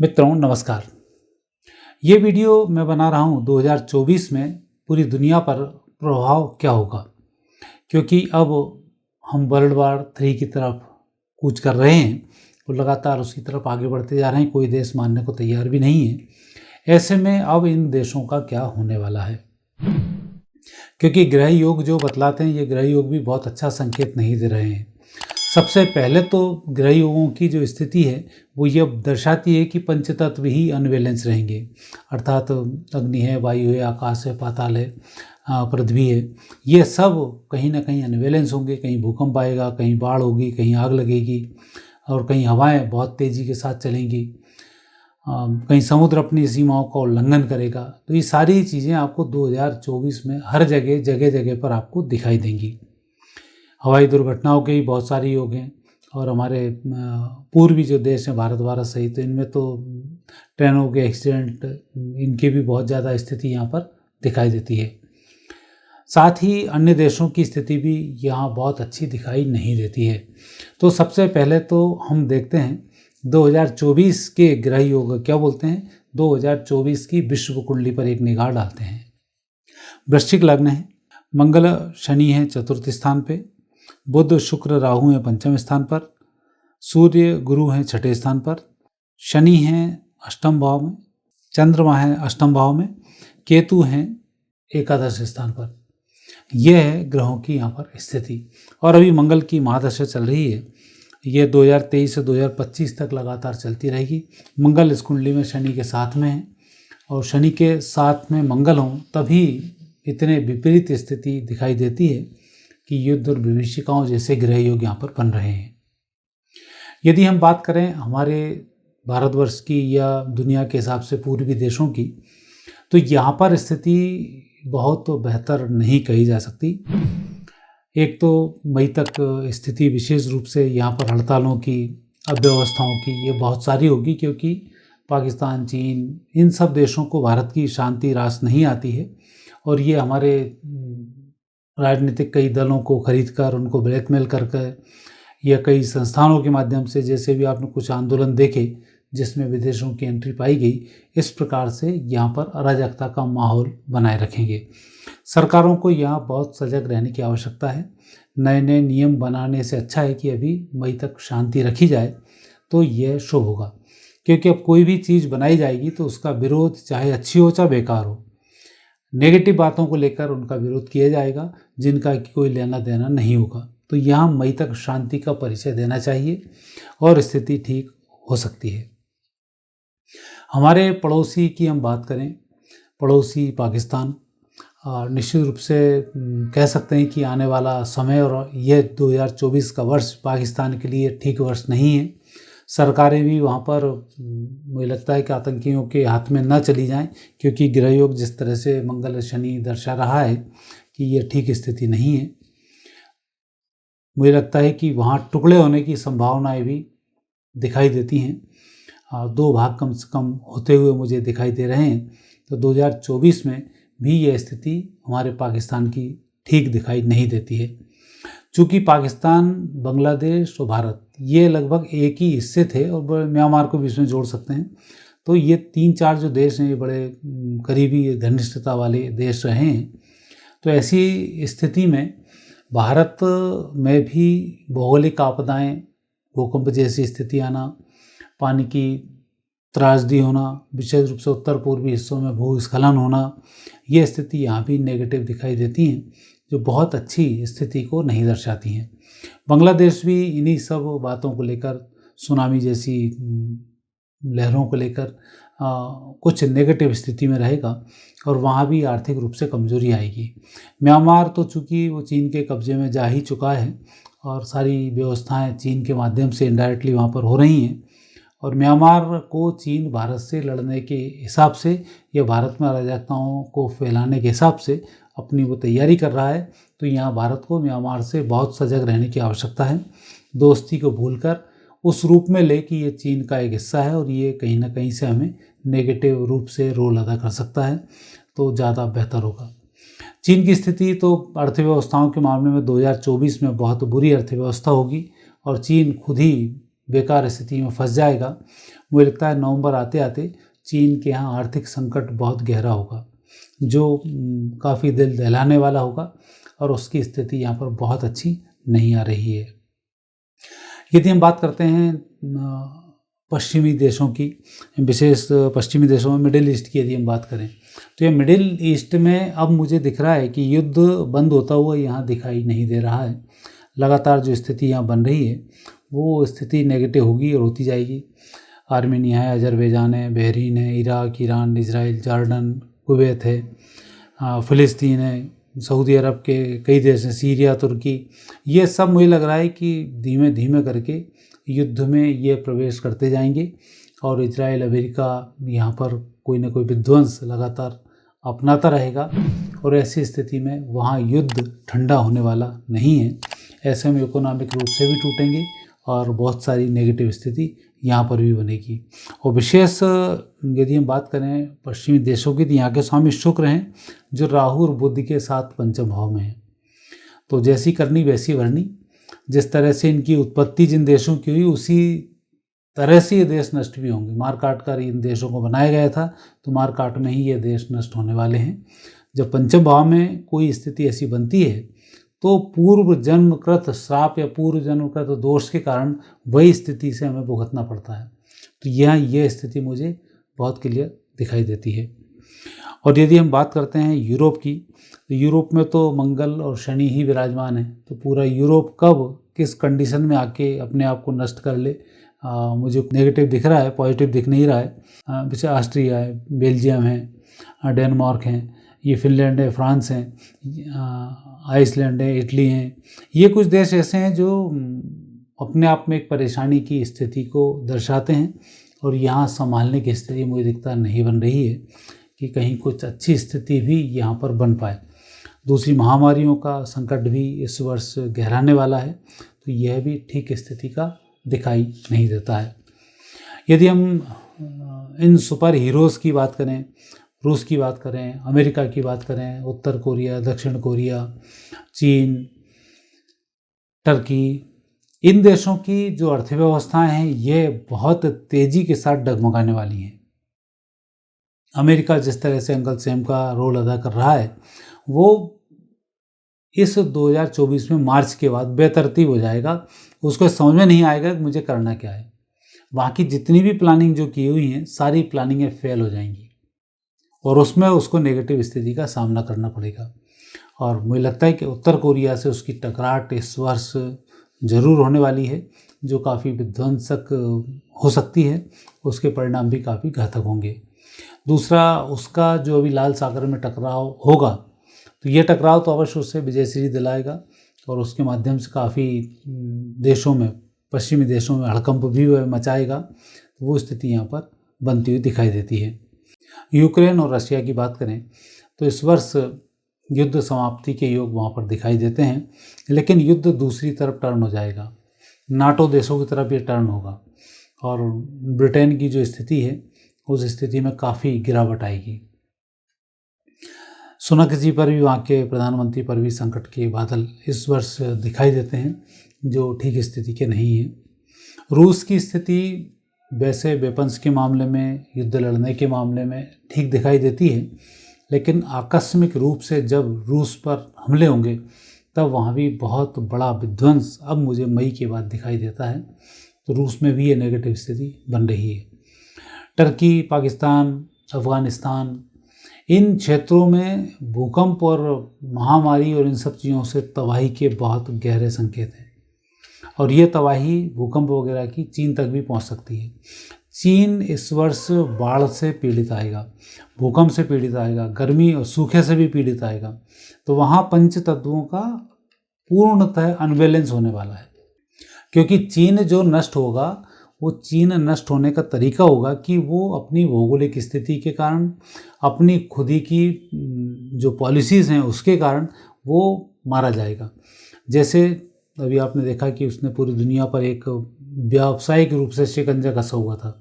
मित्रों नमस्कार। ये वीडियो मैं बना रहा हूँ 2024 में पूरी दुनिया पर प्रभाव क्या होगा, क्योंकि अब हम वर्ल्ड वार 3 की तरफ कूच कर रहे हैं और लगातार उसकी तरफ आगे बढ़ते जा रहे हैं। कोई देश मानने को तैयार भी नहीं है। ऐसे में अब इन देशों का क्या होने वाला है, क्योंकि ग्रह योग जो बतलाते हैं ये ग्रह योग भी बहुत अच्छा संकेत नहीं दे रहे हैं। सबसे पहले तो ग्रह योगों की जो स्थिति है वो ये दर्शाती है कि पंचतत्व ही अनबैलेंस रहेंगे, अर्थात अग्नि है, वायु है, आकाश है, पाताल है, पृथ्वी है, ये सब कहीं ना कहीं अनबैलेंस होंगे। कहीं भूकंप आएगा, कहीं बाढ़ होगी, कहीं आग लगेगी और कहीं हवाएं बहुत तेज़ी के साथ चलेंगी, कहीं समुद्र अपनी सीमाओं का उल्लंघन करेगा। तो ये सारी चीज़ें आपको 2024 में हर जगह जगह जगह पर आपको दिखाई देंगी। हवाई दुर्घटनाओं के भी बहुत सारे योग हैं और हमारे पूर्वी जो देश हैं भारत सहित, तो इनमें तो ट्रेनों के एक्सीडेंट इनकी भी बहुत ज़्यादा स्थिति यहाँ पर दिखाई देती है। साथ ही अन्य देशों की स्थिति भी यहाँ बहुत अच्छी दिखाई नहीं देती है। तो सबसे पहले तो हम देखते हैं 2024 के ग्रह योग क्या बोलते हैं। 2024 की विश्व कुंडली पर एक निगाह डालते हैं। वृश्चिक लग्न है, मंगल शनि है चतुर्थ स्थान पे, बुध शुक्र राहु हैं पंचम स्थान पर, सूर्य गुरु हैं छठे स्थान पर, शनि हैं अष्टम भाव में, चंद्रमा है अष्टम भाव में, केतु हैं एकादश स्थान पर। यह है ग्रहों की यहाँ पर स्थिति। और अभी मंगल की महादशा चल रही है, ये 2023 से 2025 तक लगातार चलती रहेगी। मंगल इस कुंडली में शनि के साथ में है और शनि के साथ में मंगल हों तभी इतने विपरीत स्थिति दिखाई देती है कि युद्ध और विभीषिकाओं जैसे ग्रह योग यहाँ पर बन रहे हैं। यदि हम बात करें हमारे भारतवर्ष की या दुनिया के हिसाब से पूर्वी देशों की, तो यहाँ पर स्थिति बहुत बेहतर नहीं कही जा सकती। एक तो मई तक स्थिति विशेष रूप से यहाँ पर हड़तालों की, अव्यवस्थाओं की ये बहुत सारी होगी, क्योंकि पाकिस्तान, चीन, इन सब देशों को भारत की शांति रास नहीं आती है और ये हमारे राजनीतिक कई दलों को खरीद कर उनको ब्लैकमेल करके या कई संस्थानों के माध्यम से, जैसे भी आपने कुछ आंदोलन देखे जिसमें विदेशों की एंट्री पाई गई, इस प्रकार से यहाँ पर अराजकता का माहौल बनाए रखेंगे। सरकारों को यहाँ बहुत सजग रहने की आवश्यकता है। नए नए नियम बनाने से अच्छा है कि अभी मई तक शांति रखी जाए तो यह शुभ होगा, क्योंकि अब कोई भी चीज़ बनाई जाएगी तो उसका विरोध चाहे अच्छी हो चाहे बेकार हो, नेगेटिव बातों को लेकर उनका विरोध किया जाएगा जिनका कोई लेना देना नहीं होगा। तो यहाँ मई तक शांति का परिचय देना चाहिए और स्थिति ठीक हो सकती है। हमारे पड़ोसी की हम बात करें, पड़ोसी पाकिस्तान, निश्चित रूप से कह सकते हैं कि आने वाला समय और यह 2024 का वर्ष पाकिस्तान के लिए ठीक वर्ष नहीं है। सरकारें भी वहाँ पर मुझे लगता है कि आतंकियों के हाथ में न चली जाएं, क्योंकि ग्रह योग जिस तरह से मंगल शनि दर्शा रहा है कि ये ठीक स्थिति नहीं है। मुझे लगता है कि वहाँ टुकड़े होने की संभावनाएं भी दिखाई देती हैं। 2 भाग कम से कम होते हुए मुझे दिखाई दे रहे हैं। तो 2024 में भी यह स्थिति हमारे पाकिस्तान की ठीक दिखाई नहीं देती है। चूँकि पाकिस्तान, बांग्लादेश और भारत ये लगभग एक ही हिस्से थे और म्यांमार को भी इसमें जोड़ सकते हैं, तो ये 3-4 जो देश हैं ये बड़े करीबी घनिष्ठता वाले देश रहे हैं। तो ऐसी स्थिति में भारत में भी भौगोलिक आपदाएं, भूकंप जैसी स्थिति आना, पानी की त्रासदी होना, विशेष रूप से उत्तर पूर्वी हिस्सों में भूस्खलन होना, ये स्थिति यहाँ भी नेगेटिव दिखाई देती हैं, जो बहुत अच्छी स्थिति को नहीं दर्शाती हैं। बांग्लादेश भी इन्हीं सब बातों को लेकर, सुनामी जैसी लहरों को लेकर कुछ नेगेटिव स्थिति में रहेगा और वहाँ भी आर्थिक रूप से कमजोरी आएगी। म्यांमार तो चूँकि वो चीन के कब्जे में जा ही चुका है और सारी व्यवस्थाएं चीन के माध्यम से इनडायरेक्टली वहाँ पर हो रही हैं, और म्यांमार को चीन भारत से लड़ने के हिसाब से या भारत में अराजकताओं को फैलाने के हिसाब से अपनी वो तैयारी कर रहा है। तो यहाँ भारत को म्यांमार से बहुत सजग रहने की आवश्यकता है, दोस्ती को भूलकर उस रूप में ले कि ये चीन का एक हिस्सा है और ये कहीं ना कहीं से हमें नेगेटिव रूप से रोल अदा कर सकता है, तो ज़्यादा बेहतर होगा। चीन की स्थिति तो अर्थव्यवस्थाओं के मामले में 2024 में बहुत बुरी अर्थव्यवस्था होगी और चीन खुद ही बेकार स्थिति में फंस जाएगा। मुझे लगता है नवंबर आते आते चीन के यहाँ आर्थिक संकट बहुत गहरा होगा, जो काफ़ी दिल दहलाने वाला होगा, और उसकी स्थिति यहाँ पर बहुत अच्छी नहीं आ रही है। यदि हम बात करते हैं पश्चिमी देशों की, विशेष पश्चिमी देशों में मिडिल ईस्ट की यदि हम बात करें, तो ये मिडिल ईस्ट में अब मुझे दिख रहा है कि युद्ध बंद होता हुआ यहाँ दिखाई नहीं दे रहा है। लगातार जो स्थिति यहाँ बन रही है वो स्थिति नेगेटिव होगी और होती जाएगी। आर्मेनिया है, अजरबैजान है, बहरीन है, Iraq, Iran, Israel, Jordan, Kuwait है, फ़िलिस्तीन है, सऊदी अरब के कई देश हैं, सीरिया, तुर्की, ये सब मुझे लग रहा है कि धीमे धीमे करके युद्ध में ये प्रवेश करते जाएंगे और इजराइल, अमेरिका यहाँ पर कोई ना कोई विध्वंस लगातार अपनाता रहेगा, और ऐसी स्थिति में वहाँ युद्ध ठंडा होने वाला नहीं है। ऐसे में इकोनॉमिक रूप से भी टूटेंगे और बहुत सारी नेगेटिव स्थिति यहाँ पर भी बनेगी। और विशेष यदि हम बात करें पश्चिमी देशों की, तो यहाँ के स्वामी शुक्र हैं जो राहु और बुध के साथ पंचम भाव में हैं। तो जैसी करनी वैसी भरनी, जिस तरह से इनकी उत्पत्ति जिन देशों की हुई उसी तरह से ये देश नष्ट भी होंगे। मार काट कर इन देशों को बनाया गया था, तो मार काट में ही ये देश नष्ट होने वाले हैं। जब पंचम भाव में कोई स्थिति ऐसी बनती है तो पूर्व जन्मकृत श्राप या पूर्व जन्मकृत दोष के कारण वही स्थिति से हमें भुगतना पड़ता है। तो यहाँ ये स्थिति मुझे बहुत क्लियर दिखाई देती है। और यदि हम बात करते हैं यूरोप की, तो यूरोप में तो मंगल और शनि ही विराजमान है। तो पूरा यूरोप कब किस कंडीशन में आके अपने आप को नष्ट कर ले, मुझे नेगेटिव दिख रहा है, पॉजिटिव दिख नहीं रहा है। जैसे ऑस्ट्रिया है, बेल्जियम है, डेनमार्क हैं, ये फिनलैंड है, फ्रांस है, आइसलैंड है, इटली हैं। ये कुछ देश ऐसे हैं जो अपने आप में एक परेशानी की स्थिति को दर्शाते हैं, और यहाँ संभालने की स्थिति मुझे दिखता नहीं बन रही है कि कहीं कुछ अच्छी स्थिति भी यहाँ पर बन पाए। दूसरी महामारियों का संकट भी इस वर्ष गहराने वाला है, तो यह भी ठीक स्थिति का दिखाई नहीं देता है। यदि हम इन सुपर हीरोज़ की बात करें, रूस की बात करें, अमेरिका की बात करें, उत्तर कोरिया, दक्षिण कोरिया, चीन, टर्की, इन देशों की जो अर्थव्यवस्थाएं हैं ये बहुत तेज़ी के साथ डगमगाने वाली हैं। अमेरिका जिस तरह से अंकल सैम का रोल अदा कर रहा है, वो इस 2024 में मार्च के बाद बेतरतीब हो जाएगा। उसको समझ में नहीं आएगा कि मुझे करना क्या है। बाकी जितनी भी प्लानिंग जो की हुई हैं सारी प्लानिंगें फेल हो जाएंगी, और उसमें उसको नेगेटिव स्थिति का सामना करना पड़ेगा। और मुझे लगता है कि उत्तर कोरिया से उसकी टकराहट इस वर्ष ज़रूर होने वाली है, जो काफ़ी विध्वंसक हो सकती है। उसके परिणाम भी काफ़ी घातक होंगे। दूसरा, उसका जो अभी लाल सागर में टकराव होगा, तो ये टकराव तो अवश्य उससे विजयश्री दिलाएगा, और उसके माध्यम से काफ़ी देशों में, पश्चिमी देशों में हड़कंप भी मचाएगा। तो वो स्थिति यहाँ पर बनती हुई दिखाई देती है। यूक्रेन और रशिया की बात करें तो इस वर्ष युद्ध समाप्ति के योग वहाँ पर दिखाई देते हैं, लेकिन युद्ध दूसरी तरफ टर्न हो जाएगा। नाटो देशों की तरफ ये टर्न होगा, और ब्रिटेन की जो स्थिति है उस स्थिति में काफ़ी गिरावट आएगी। सुनक जी पर भी, वहाँ के प्रधानमंत्री पर भी संकट के बादल इस वर्ष दिखाई देते हैं, जो ठीक स्थिति के नहीं हैं। रूस की स्थिति वैसे वेपन्स के मामले में, युद्ध लड़ने के मामले में ठीक दिखाई देती है, लेकिन आकस्मिक रूप से जब रूस पर हमले होंगे तब वहाँ भी बहुत बड़ा विध्वंस अब मुझे मई के बाद दिखाई देता है। तो रूस में भी ये नेगेटिव स्थिति बन रही है। टर्की, पाकिस्तान, अफ़गानिस्तान, इन क्षेत्रों में भूकंप और महामारी और इन सब चीज़ों से तबाही के बहुत गहरे संकेत हैं, और ये तबाही भूकंप वगैरह की चीन तक भी पहुंच सकती है। चीन इस वर्ष बाढ़ से पीड़ित आएगा, भूकंप से पीड़ित आएगा, गर्मी और सूखे से भी पीड़ित आएगा। तो वहाँ पंच तत्वों का पूर्णतः अनबैलेंस होने वाला है, क्योंकि चीन जो नष्ट होगा वो चीन नष्ट होने का तरीका होगा कि वो अपनी भौगोलिक स्थिति के कारण, अपनी खुद ही की जो पॉलिसीज़ हैं उसके कारण वो मारा जाएगा। जैसे अभी आपने देखा कि उसने पूरी दुनिया पर एक व्यावसायिक रूप से शिकंजा कसा हुआ था,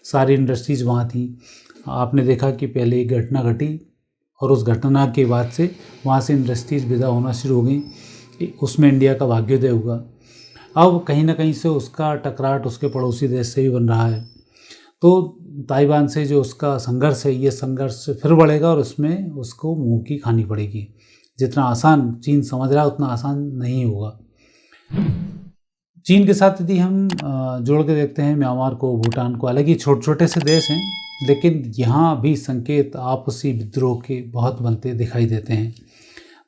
सारी इंडस्ट्रीज़ वहाँ थी। आपने देखा कि पहले एक घटना घटी और उस घटना के बाद से वहाँ से इंडस्ट्रीज़ विदा होना शुरू हो गई, उसमें इंडिया का भाग्योदय हुआ। अब कहीं ना कहीं से उसका टकराट उसके पड़ोसी देश से भी बन रहा है। तो ताइवान से जो उसका संघर्ष है, ये संघर्ष फिर बढ़ेगा और उसमें उसको मुंह की खानी पड़ेगी। जितना आसान चीन समझ रहा है उतना आसान नहीं होगा। चीन के साथ यदि हम जोड़ के देखते हैं म्यांमार को, भूटान को, हालांकि छोटे छोटे से देश हैं, लेकिन यहाँ भी संकेत आपसी विद्रोह के बहुत बनते दिखाई देते हैं।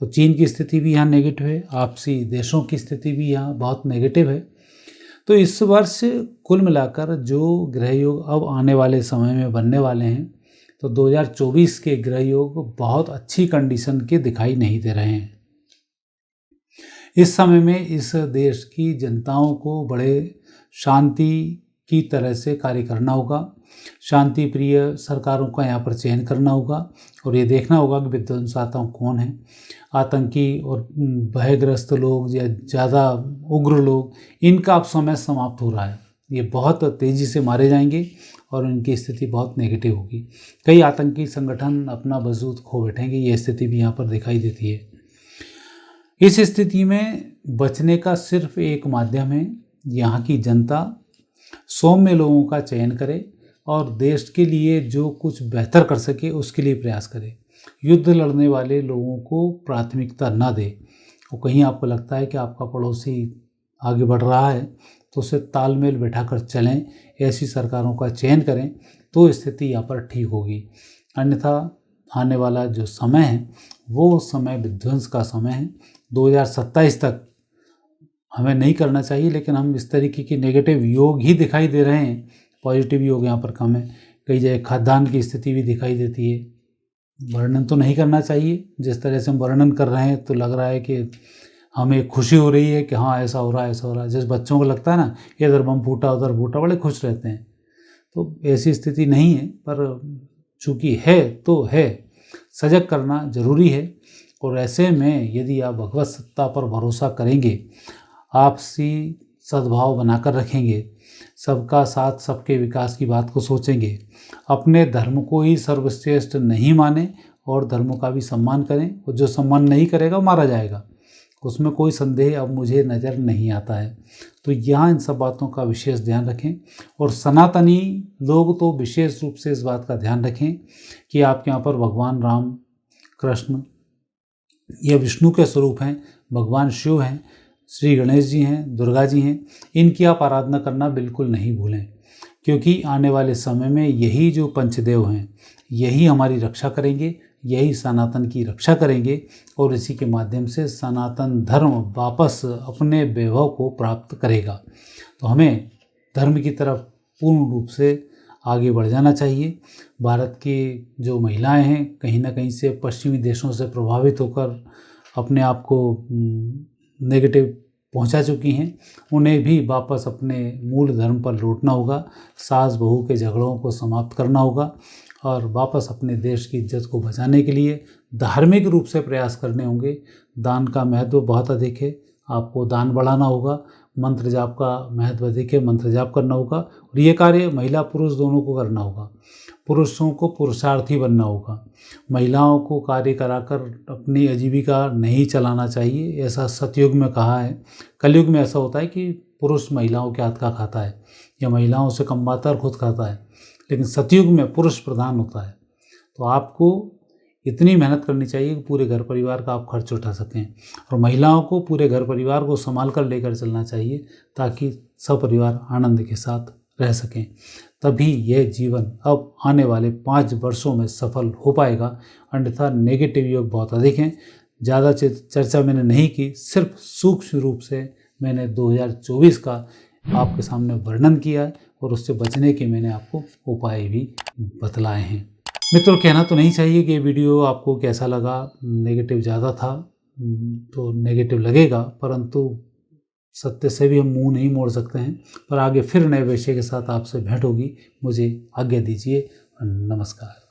तो चीन की स्थिति भी यहाँ नेगेटिव है, आपसी देशों की स्थिति भी यहाँ बहुत नेगेटिव है। तो इस वर्ष कुल मिलाकर जो ग्रह योग अब आने वाले समय में बनने वाले हैं, तो 2024 के ग्रह योग बहुत अच्छी कंडीशन के दिखाई नहीं दे रहे हैं। इस समय में इस देश की जनताओं को बड़े शांति की तरह से कार्य करना होगा, शांति प्रिय सरकारों का यहाँ पर चयन करना होगा और ये देखना होगा कि विध्वंसकाता कौन है। आतंकी और भयग्रस्त लोग या ज़्यादा उग्र लोग, इनका अब समय समाप्त हो रहा है। ये बहुत तेज़ी से मारे जाएंगे और उनकी स्थिति बहुत नेगेटिव होगी। कई आतंकी संगठन अपना वजूद खो बैठेंगे, ये स्थिति भी यहाँ पर दिखाई देती है। इस स्थिति में बचने का सिर्फ एक माध्यम है, यहाँ की जनता सौम्य लोगों का चयन करे और देश के लिए जो कुछ बेहतर कर सके उसके लिए प्रयास करे। युद्ध लड़ने वाले लोगों को प्राथमिकता न दे। और कहीं आपको लगता है कि आपका पड़ोसी आगे बढ़ रहा है तो उसे तालमेल बैठाकर चलें, ऐसी सरकारों का चयन करें, तो स्थिति यहाँ पर ठीक होगी। अन्यथा आने वाला जो समय है वो समय विध्वंस का समय है। 2027 तक हमें नहीं करना चाहिए, लेकिन हम इस तरीके की नेगेटिव योग ही दिखाई दे रहे हैं, पॉजिटिव योग यहाँ पर कम है। कई जगह खाद्यान्न की स्थिति भी दिखाई देती है। वर्णन तो नहीं करना चाहिए, जिस तरह से हम वर्णन कर रहे हैं तो लग रहा है कि हमें खुशी हो रही है कि हाँ ऐसा हो रहा है, ऐसा हो रहा है। जिस बच्चों को लगता है ना इधर बम फूटा उधर फूटा, बड़े खुश रहते हैं। तो ऐसी स्थिति नहीं है, पर चूँकि है तो है, सजग करना जरूरी है। और ऐसे में यदि आप भगवत सत्ता पर भरोसा करेंगे, आपसी सद्भाव बनाकर रखेंगे, सबका साथ सबके विकास की बात को सोचेंगे, अपने धर्म को ही सर्वश्रेष्ठ नहीं माने और धर्मों का भी सम्मान करें, और जो सम्मान नहीं करेगा वो मारा जाएगा, उसमें कोई संदेह अब मुझे नज़र नहीं आता है। तो यहाँ इन सब बातों का विशेष ध्यान रखें और सनातनी लोग तो विशेष रूप से इस बात का ध्यान रखें कि आपके यहाँ पर भगवान राम, कृष्ण या विष्णु के स्वरूप हैं, भगवान शिव हैं, श्री गणेश जी हैं, दुर्गा जी हैं, इनकी आप आराधना करना बिल्कुल नहीं भूलें, क्योंकि आने वाले समय में यही जो पंचदेव हैं यही हमारी रक्षा करेंगे, यही सनातन की रक्षा करेंगे और इसी के माध्यम से सनातन धर्म वापस अपने वैभव को प्राप्त करेगा। तो हमें धर्म की तरफ पूर्ण रूप से आगे बढ़ जाना चाहिए। भारत की जो महिलाएं हैं कहीं ना कहीं से पश्चिमी देशों से प्रभावित होकर अपने आप को नेगेटिव पहुंचा चुकी हैं, उन्हें भी वापस अपने मूल धर्म पर लौटना होगा। सास बहू के झगड़ों को समाप्त करना होगा और वापस अपने देश की इज्जत को बचाने के लिए धार्मिक रूप से प्रयास करने होंगे। दान का महत्व बहुत अधिक है, आपको दान बढ़ाना होगा। मंत्र जाप का महत्व अधिक है, मंत्र जाप करना होगा और ये कार्य महिला पुरुष दोनों को करना होगा। पुरुषों को पुरुषार्थी बनना होगा, महिलाओं को कार्य कराकर अपनी आजीविका नहीं चलाना चाहिए, ऐसा सतयुग में कहा है। कलयुग में ऐसा होता है कि पुरुष महिलाओं के हाथ का खाता है या महिलाओं से कमाता और खुद खाता है, लेकिन सतयुग में पुरुष प्रधान होता है। तो आपको इतनी मेहनत करनी चाहिए कि पूरे घर परिवार का आप खर्च उठा सकें और महिलाओं को पूरे घर परिवार को संभाल कर लेकर चलना चाहिए ताकि सब परिवार आनंद के साथ रह सकें। तभी यह जीवन अब आने वाले 5 वर्षों में सफल हो पाएगा। अन्यथा नेगेटिव योग बहुत अधिक हैं। ज़्यादा चर्चा मैंने नहीं की, सिर्फ सूक्ष्म रूप से मैंने 2024 का आपके सामने वर्णन किया है और उससे बचने के मैंने आपको उपाय भी बतलाए हैं। मित्रों, कहना तो नहीं चाहिए कि ये वीडियो आपको कैसा लगा, नेगेटिव ज़्यादा था तो नेगेटिव लगेगा, परंतु सत्य से भी हम मुंह नहीं मोड़ सकते हैं। पर आगे फिर नए विषय के साथ आपसे भेंट होगी। मुझे आज्ञा दीजिए। नमस्कार।